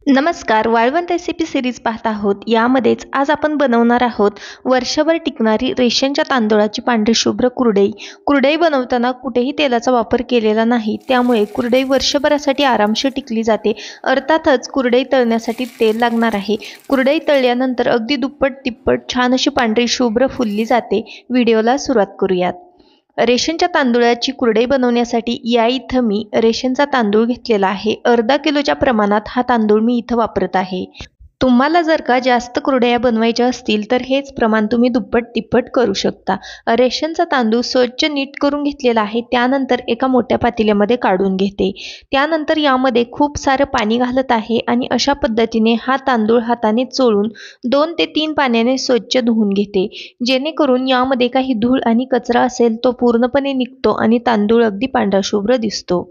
नमस्कार, वाळवंट recipe series पाहत आहोत. यामध्येच आज आपण बनवणार आहोत वर्षभर टिकणारी रेशनच्या तांदूळाची पांढरी शुभ्र कुरडई. कुरडई बनवताना कुठेही तेलाचा वापर केलेला नाही, त्यामुळे कुरडई वर्षभरासाठी आरामशीर टिकली जाते. अर्थातच कुरडई तळण्यासाठी तेल लागणार आहे. कुरडई तळल्यानंतर अगदी दुप्पट तिप्पट छान अशी पांढरी शुभ्र फुलली जाते. व्हिडिओला सुरुवात करूयात. रेशनच्या तांदूळाची कुरडई बनवण्यासाठी या इथं मी रेशनचा तांदूळ घेतलेला आहे. अर्धा किलोच्या प्रमाणात हा तांदूळ मी इथं वापरत आहे. तुम्हाला जर का जास्त कुरडया बनवायच्या असतील तर हेच प्रमाण तुम्ही दुप्पट तिप्पट करू शकता. रेशनचा तांदूळ स्वच्छ नीट करून घेतलेला आहे. त्यानंतर एका मोठ्या पातेल्यामध्ये काढून घेते. त्यानंतर यामध्ये खूप सारं पाणी घालत आहे आणि अशा पद्धतीने हा तांदूळ हाताने चोळून 2 ते 3 पाण्याने स्वच्छ धुवून घेते, जेणेकरून यामध्ये काही धूळ आणि कचरा असेल तो पूर्णपणे निघतो आणि तांदूळ अगदी पांढरा शुभ्र दिसतो.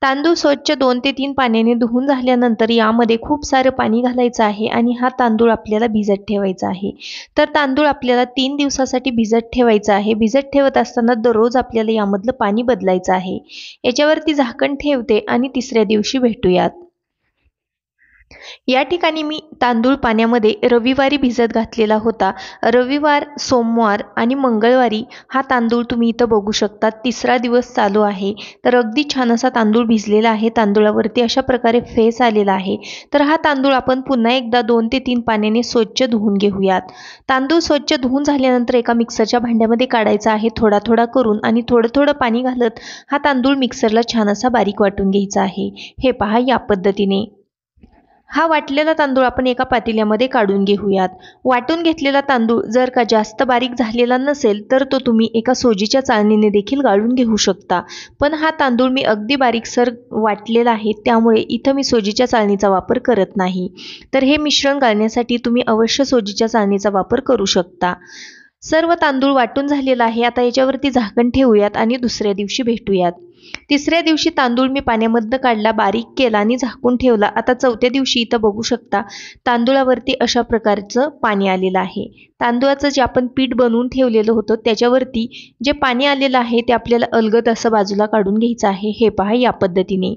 तांदूळ स्वच्छ 2 ते 3 पाण्याने धुवून झाल्यानंतर यामध्ये खूप सारं पाणी घालायचं आहे आणि हा तांदूळ आपल्याला भिजत ठेवायचा आहे. तर तांदूळ आपल्याला 3 दिवसासाठी भिजत ठेवायचा आहे. भिजत ठेवत असताना दररोज आपल्याला यामधलं पाणी बदलायचं आहे. याच्यावरती झाकण ठेवते आणि तिसऱ्या दिवशी भेटूयात. या ठिकाणी मी तांदूळ पाण्यामध्ये रविवारी भिजत घातलेला होता. रविवार, सोमवार आणि मंगळवारी हा तांदूळ तुम्ही इथं बघू शकता. तिसरा दिवस चालू आहे. तर अगदी छान असा तांदूळ भिजलेला आहे. तांदूळावरती अशा प्रकारे फेस आलेला आहे. तर हा तांदूळ आपण पुन्हा एकदा 2 ते 3 पाण्याने स्वच्छ धुवून घेऊयात. तांदूळ स्वच्छ धुवून झाल्यानंतर एका मिक्सरच्या भांड्यामध्ये काढायचा आहे, थोडा थोडा करून, आणि थोडं थोडं पाणी घालत हा तांदूळ मिक्सरला छान असा बारीक वाटून घ्यायचा आहे. हे पहा, या पद्धतीने हा वाटलेला तांदूळ आपण एका पातेल्यामध्ये काढून घेऊयात. वाटून घेतलेला तांदूळ जर का जास्त बारीक झालेला नसेल तर तो तुम्ही एका सोजीच्या चाळणीने देखील गाळून घेऊ शकता. पण हा तांदूळ मी अगदी बारीकसर वाटलेला आहे, त्यामुळे इथं मी सोजीच्या चाळणीचा वापर करत नाही. तर हे मिश्रण गाळण्यासाठी तुम्ही अवश्य सोजीच्या चाळणीचा वापर करू शकता. सर्व तांदूळ वाटून झालेला आहे. आता याच्यावरती झाकण ठेवूयात आणि दुसऱ्या दिवशी भेटूयात. तिसऱ्या दिवशी तांदूळ मी पाण्यामधनं काढला, बारीक केला आणि झाकून ठेवला. आता चौथ्या दिवशी इथं बघू शकता तांदूळावरती अशा प्रकारचं पाणी आलेलं आहे. तांदूळाचं जे आपण पीठ बनवून ठेवलेलं होतं त्याच्यावरती जे पाणी आलेलं आहे ते आपल्याला अलगद असं बाजूला काढून घ्यायचं आहे. हे पहा, या पद्धतीने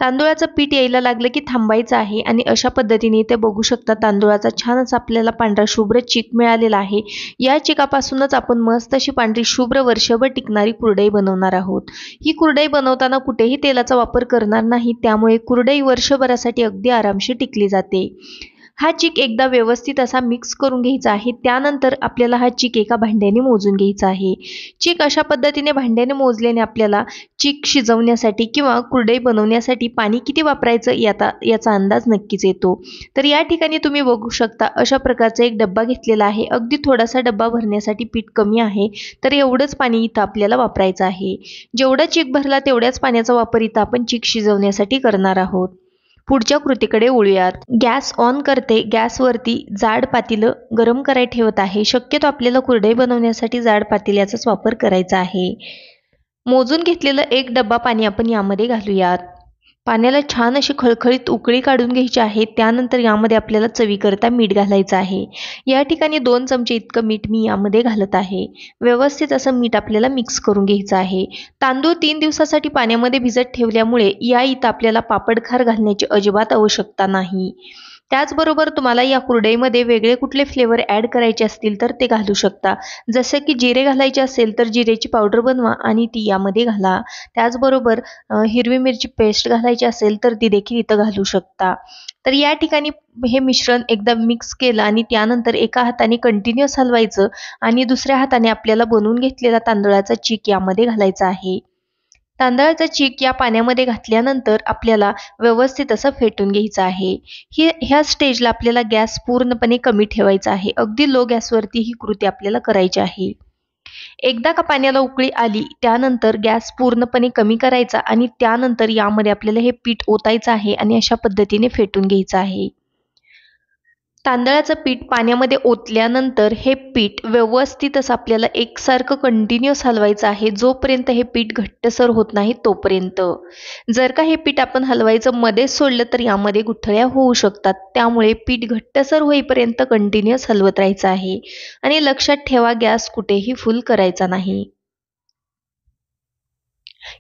तांदूळाचं पीठ यायला लागलं की थांबायचं आहे आणि अशा पद्धतीने इथे बघू शकता तांदूळाचा छान असा आपल्याला पांढरा शुभ्र चीक मिळालेला आहे. या चिकापासूनच आपण मस्त अशी पांढरी शुभ्र वर्षभर टिकणारी कुरडई बनवणार आहोत. ही कुरडई बनवताना कुठेही तेलाचा वापर करणार नाही, त्यामुळे कुरडई वर्षभरासाठी अगदी आरामशीर टिकली जाते. हा चीक एकदा व्यवस्थित असा मिक्स करून घ्यायचा आहे. त्यानंतर आपल्याला हा चीक एका भांड्याने मोजून घ्यायचा आहे. चीक अशा पद्धतीने भांड्याने मोजल्याने आपल्याला चीक शिजवण्यासाठी किंवा कुरडई बनवण्यासाठी पाणी किती वापरायचं याचा अंदाज नक्कीच येतो. तर या ठिकाणी तुम्ही बघू शकता अशा प्रकारचा एक डब्बा घेतलेला आहे. अगदी थोडासा डब्बा भरण्यासाठी पीठ कमी आहे, तर एवढंच पाणी इथं आपल्याला वापरायचं आहे. जेवढा चीक भरला तेवढ्याच पाण्याचा वापर इथं आपण चीक शिजवण्यासाठी करणार आहोत. पुढच्या कृतीकडे वळूयात. गॅस ऑन करते. गॅसवरती जाड पातेलं गरम करायला ठेवत आहे. शक्यतो आपल्याला कुरडई बनवण्यासाठी जाड पातेल्याचाच वापर करायचा आहे. मोजून घेतलेलं 1 डब्बा पाणी आपण यामध्ये घालूयात. पाण्याला छान अशी खळखळीत उकळी काढून घ्यायची आहे. त्यानंतर यामध्ये आपल्याला चवीकरता मीठ घालायचं आहे. या ठिकाणी 2 चमचे इतकं मीठ मी यामध्ये घालत आहे. व्यवस्थित असं मीठ आपल्याला मिक्स करून घ्यायचं आहे. तांदूळ 3 दिवसासाठी पाण्यामध्ये भिजत ठेवल्यामुळे या इथं आपल्याला पापडखार घालण्याची अजिबात आवश्यकता नाही. त्याचबरोबर तुम्हाला या कुरडईमध्ये वेगळे कुठले फ्लेवर ॲड करायचे असतील तर ते घालू शकता. जसं की जिरे घालायचे असेल तर जिरेची पावडर बनवा आणि ती यामध्ये घाला. त्याचबरोबर हिरवी मिरची पेस्ट घालायची असेल तर ती देखील इथं घालू शकता. तर या ठिकाणी हे मिश्रण एकदा मिक्स केलं आणि त्यानंतर एका हाताने कंटिन्युअस हलवायचं आणि दुसऱ्या हाताने आपल्याला बनवून घेतलेला तांदळाचा चीक यामध्ये घालायचा आहे. तांदळाचा चीक या पाण्यामध्ये घातल्यानंतर आपल्याला व्यवस्थित असं फेटून घ्यायचं आहे. ह्या स्टेजला आपल्याला गॅस पूर्णपणे कमी ठेवायचा आहे. अगदी लो गॅसवरती ही कृती आपल्याला करायची आहे. एकदा का पाण्याला उकळी आली त्यानंतर गॅस पूर्णपणे कमी करायचा आणि त्यानंतर यामध्ये आपल्याला हे पीठ ओतायचं आहे आणि अशा पद्धतीने फेटून घ्यायचं आहे. तांदळाचं पीठ पाण्यामध्ये ओतल्यानंतर हे पीठ व्यवस्थित असं आपल्याला एकसारखं कंटिन्युअस हलवायचं आहे, जोपर्यंत हे पीठ घट्टसर होत नाही तोपर्यंत. जर का हे पीठ आपण हलवायचं मध्येच सोडलं तर यामध्ये गुठळ्या होऊ शकतात. त्यामुळे पीठ घट्टसर होईपर्यंत कंटिन्युअस हलवत राहायचं आहे आणि लक्षात ठेवा गॅस कुठेही फुल करायचा नाही.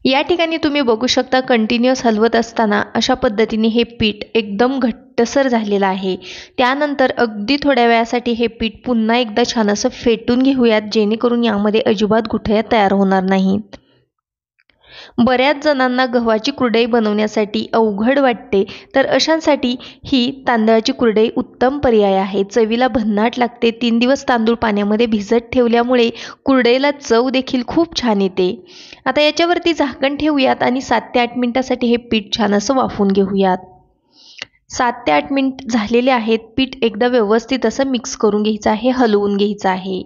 या ठिकाणी तुम्ही बघू शकता कंटिन्युअस हलवत असताना अशा पद्धतीने हे पीठ एकदम घट्टसर झालेलं आहे। त्यानंतर अगदी थोड्या वेळासाठी हे पीठ पुन्हा एकदा छान असं फेटून घेऊयात, जेणेकरून यामध्ये अजिबात गुठळ्या तयार होणार नाहीत। बऱ्याच जणांना गव्हाची कुरडई बनवण्यासाठी अवघड वाटते, तर अशांसाठी ही तांदळाची कुरडई उत्तम पर्याय आहे। चवीला भन्नाट लागते। 3 दिवस तांदूळ पाण्यामध्ये भिजत ठेवल्यामुळे कुरडईला चव देखील खूप छान येते। आता याच्यावरती झाकण ठेवूयात आणि 7 ते 8 मिनिटासाठी हे पीठ छान असं वाफवून घेऊयात। 7 ते 8 मिनिट झालेले आहेत। पीठ एकदा व्यवस्थित असं मिक्स करून घ्यायचं आहे, हलवून घ्यायचं आहे।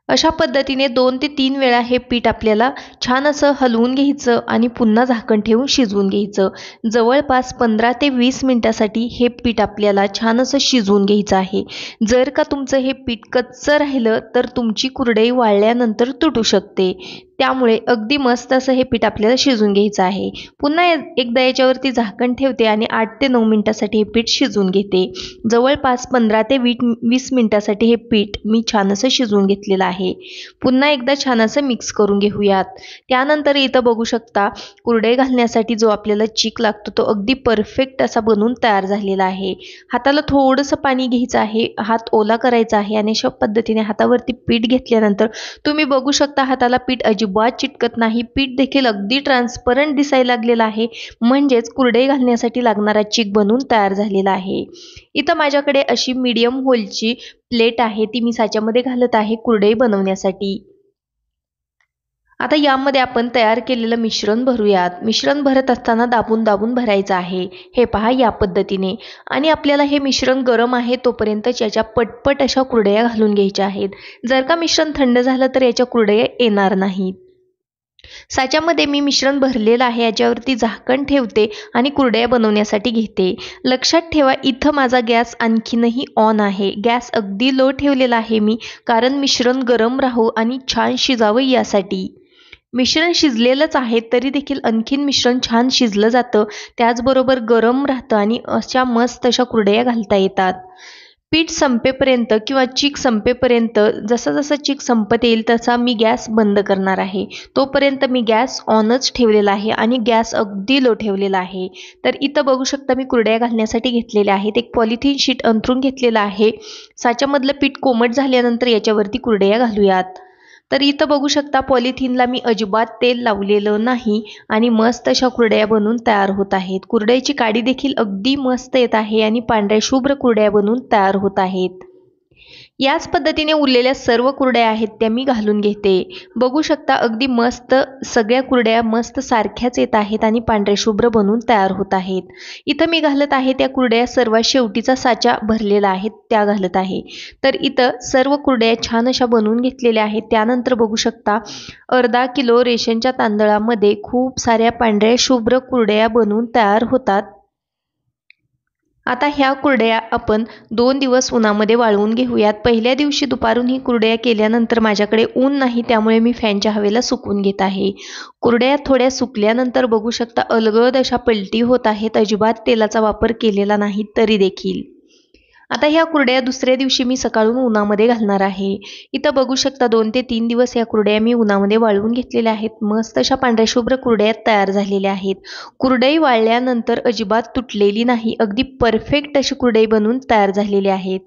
अशा पद्धतीने 2 ते 3 वेळा हे पीठ आपल्याला छान असं हलवून घ्यायचं आणि पुन्हा झाकण ठेवून शिजवून घ्यायचं। जवळपास 15 ते 20 मिनिटासाठी हे पीठ आपल्याला छान असं शिजवून घ्यायचं आहे। जर का तुमचं हे पीठ कच्चं राहिलं तर तुमची कुरडई वाळल्यानंतर तुटू शकते। त्यामुळे अगदी मस्त असं हे पीठ आपल्याला शिजवून घ्यायचं आहे। पुन्हा एकदा याच्यावरती झाकण ठेवते आणि 8 ते 9 मिनिटासाठी हे पीठ शिजवून घेते। जवळपास 15 ते 20 मिनिटासाठी हे पीठ मी छान असं शिजवून घेतलेलं आहे। पुन्हा एकदा छान असं मिक्स करून घेऊयात। त्यानंतर इथं बघू शकता कुरडई घालण्यासाठी जो आपल्याला चीक लागतो तो अगदी परफेक्ट असा बनून तयार झालेला आहे। हाताला थोडंसं पाणी घ्यायचं आहे, हात ओला करायचा आहे आणि अशा पद्धतीने हातावरती पीठ घेतल्यानंतर तुम्ही बघू शकता हाताला पीठ अजिबात चिटकत नाही। पीठ देखील अगदी ट्रान्सपरंट दिसायला लागलेलं आहे, म्हणजेच कुरडई घालण्यासाठी लागणारा चीक बनून तयार झालेला आहे। इथं माझ्याकडे अशी मीडियम होलची प्लेट आहे, ती मी साच्यामध्ये घालत आहे कुरडई बनवण्यासाठी। आता यामध्ये आपण तयार केलेलं मिश्रण भरूयात। मिश्रण भरत असताना दाबून दाबून भरायचं आहे, हे पहा या पद्धतीने। आणि आपल्याला हे मिश्रण गरम आहे तोपर्यंत याच्या पटपट अशा कुरडया घालून घ्यायच्या आहेत। जर का मिश्रण थंड झालं तर याच्या कुरडया येणार नाहीत। साच्यामध्ये मी मिश्रण भरलेलं आहे, याच्यावरती झाकण ठेवते आणि कुरडया बनवण्यासाठी घेते। लक्षात ठेवा इथं माझा गॅस आणखीनही ऑन आहे। गॅस अगदी लो ठेवलेला आहे मी, कारण मिश्रण गरम राहू आणि छान शिजावं यासाठी। मिश्रण शिजलेलंच आहे तरी देखील आणखीन मिश्रण छान शिजलं जातं, त्याचबरोबर गरम राहतं आणि अशा मस्त अशा कुरडया घालता येतात। पीठ संपेपर्यंत किंवा चीक संपेपर्यंत जसा जसा चीक संपत येईल तसा मी गॅस बंद करणार आहे। तोपर्यंत मी गॅस ऑनच ठेवलेला आहे आणि गॅस अगदी लो ठेवलेला आहे। तर इथं बघू शकता मी कुरडया घालण्यासाठी घेतलेल्या आहेत। एक पॉलिथिन शीट अंथरून घेतलेलं आहे। साच्यामधलं पीठ कोमट झाल्यानंतर याच्यावरती कुरडया घालूयात। तर इथं बघू शकता पॉलिथिनला मी अजिबात तेल लावलेलं नाही आणि मस्त अशा कुरडया बनून तयार होत आहेत। कुरडईची काडी देखील अगदी मस्त येत आहे आणि पांढऱ्या शुभ्र कुरडया बनून तयार होत आहेत। याच पद्धतीने उरलेल्या सर्व कुरडया आहेत त्या मी घालून घेते। बघू शकता अगदी मस्त सगळ्या कुरडया मस्त सारख्याच येत आहेत आणि पांढऱ्या शुभ्र बनून तयार होत आहेत। इथं मी घालत आहे त्या कुरडया सर्वात शेवटीचा साचा भरलेला आहे त्या घालत आहे। तर इथं सर्व कुरडया छान अशा बनवून घेतलेल्या आहेत। त्यानंतर बघू शकता अर्धा किलो रेशनच्या तांदळामध्ये खूप साऱ्या पांढऱ्या शुभ्र कुरडया बनवून तयार होतात। आता ह्या कुरडया आपण 2 दिवस उन्हामध्ये वाळवून घेऊयात। पहिल्या दिवशी दुपारून ही कुरडया केल्यानंतर माझ्याकडे ऊन नाही, त्यामुळे मी फॅनच्या हवेला सुकवून घेत आहे। कुरडया थोड्या सुकल्यानंतर बघू शकता अलगद अशा पलटी होत आहेत, अजिबात तेलाचा वापर केलेला नाही तरी देखील। आता ह्या कुरडया दुसऱ्या दिवशी मी सकाळून उन्हामध्ये घालणार आहे। इथं बघू शकता 2 ते 3 दिवस या कुरडया मी उन्हामध्ये वाळवून घेतलेल्या आहेत। मस्त अशा पांढऱ्या शुभ्र कुरडया तयार झालेल्या आहेत। कुरडई वाळल्यानंतर अजिबात तुटलेली नाही, अगदी परफेक्ट अशी कुरडई बनवून तयार झालेली आहेत।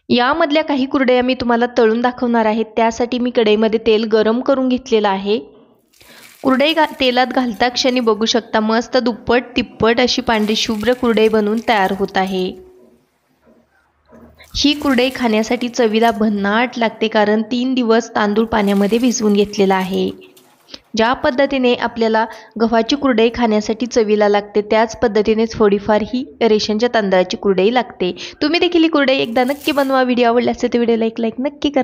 यामधल्या काही कुरडया मी तुम्हाला तळून दाखवणार आहे, त्यासाठी मी कढईमध्ये तेल गरम करून घेतलेलं आहे। कुरडई तेलात घालता क्षणी बघू शकता मस्त दुप्पट तिप्पट अशी पांढरी शुभ्र कुरडई बनवून तयार होत आहे। ही कुरडई खाण्यासाठी चवीला भन्नाट लागते, कारण 3 दिवस तांदूळ पाण्यामध्ये भिजवून घेतलेला आहे। ज्या पद्धतीने आपल्याला गव्हाची कुरडई खाण्यासाठी चवीला लागते त्याच पद्धतीने थोडीफार ही रेशनच्या तांदळाची कुरडई लागते। तुम्ही देखील ही कुरडई एकदा नक्की बनवा। व्हिडिओ आवडला असेल तर व्हिडिओला एक लाईक नक्की करा।